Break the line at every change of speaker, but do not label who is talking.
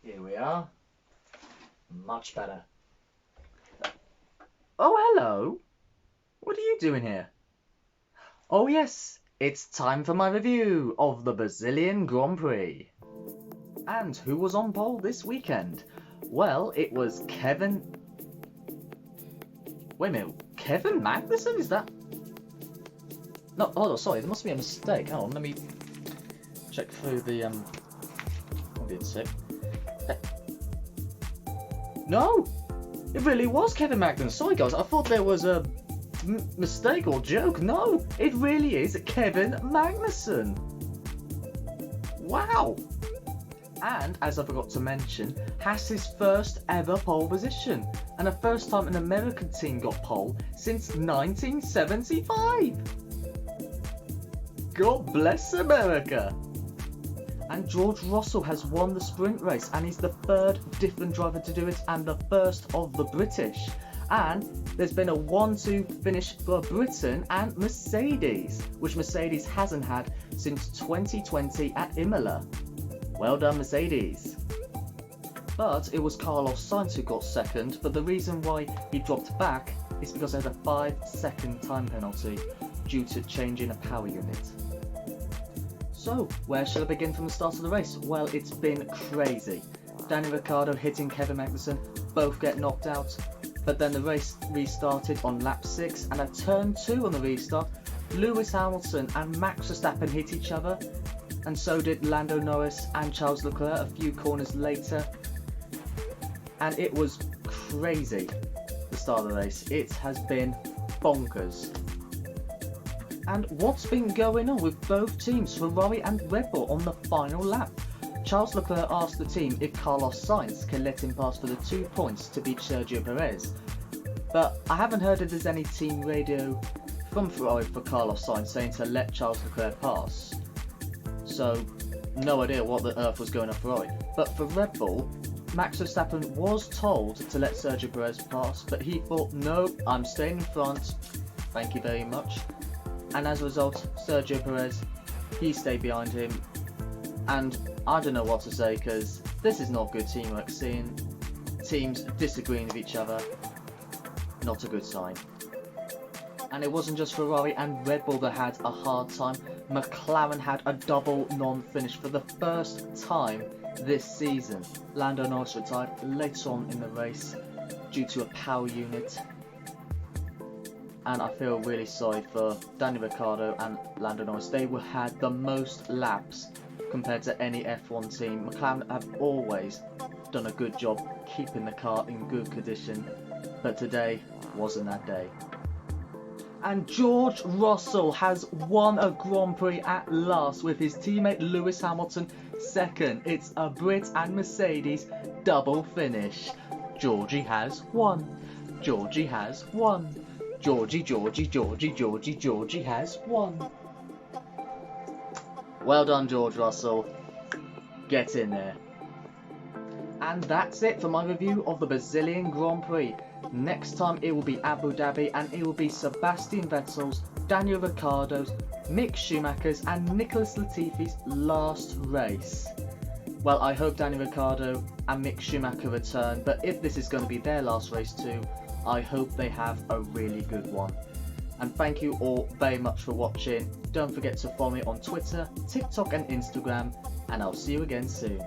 Here we are. Much better.
Oh, hello. What are you doing here? Oh, yes, it's time for my review of the Brazilian Grand Prix. And who was on pole this weekend? Well, it was Kevin... Wait a minute, Kevin Magnussen? Is that... No, hold on, sorry, there must be a mistake. Hang on, let me check through the, I'll be a sec. No! It really was Kevin Magnussen. Sorry, guys, I thought there was a mistake or joke. No, it really is Kevin Magnussen. Wow! And, as I forgot to mention, has his first ever pole position, and the first time an American team got pole since 1975. God bless America! And George Russell has won the sprint race, and he's the third different driver to do it and the first of the British. And there's been a 1-2 finish for Britain and Mercedes, which Mercedes hasn't had since 2020 at Imola. Well done, Mercedes. But it was Carlos Sainz who got second, but the reason why he dropped back is because they had a 5-second time penalty due to changing a power unit. So, where shall I begin from the start of the race? Well, it's been crazy. Daniel Ricciardo hitting Kevin Magnussen, both get knocked out, but then the race restarted on lap 6, and at turn 2 on the restart, Lewis Hamilton and Max Verstappen hit each other, and so did Lando Norris and Charles Leclerc a few corners later. And it was crazy, the start of the race. It has been bonkers. And what's been going on with both teams, Ferrari and Red Bull, on the final lap? Charles Leclerc asked the team if Carlos Sainz can let him pass for the 2 points to beat Sergio Perez. But I haven't heard if there's any team radio from Ferrari for Carlos Sainz saying to let Charles Leclerc pass. So, no idea what the earth was going on for Ferrari. But for Red Bull, Max Verstappen was told to let Sergio Perez pass, but he thought, no, I'm staying in front, thank you very much. And as a result, Sergio Perez, he stayed behind him, and I don't know what to say, because this is not good teamwork. Seeing teams disagreeing with each other, not a good sign. And it wasn't just Ferrari and Red Bull that had a hard time. McLaren had a double non-finish for the first time this season. Lando Norris retired later on in the race due to a power unit. And I feel really sorry for Daniel Ricciardo and Lando Norris. They had the most laps compared to any F1 team. McLaren have always done a good job keeping the car in good condition, but today wasn't that day. And George Russell has won a Grand Prix at last with his teammate Lewis Hamilton second. It's a Brit and Mercedes double finish. Georgie has won. Georgie has won. Georgie has won. Well done, George Russell. Get in there. And that's it for my review of the Brazilian Grand Prix. Next time it will be Abu Dhabi, and it will be Sebastian Vettel's, Daniel Ricciardo's, Mick Schumacher's and Nicholas Latifi's last race. Well, I hope Daniel Ricciardo and Mick Schumacher return, but if this is going to be their last race too, I hope they have a really good one. And thank you all very much for watching. Don't forget to follow me on Twitter, TikTok and Instagram, and I'll see you again soon.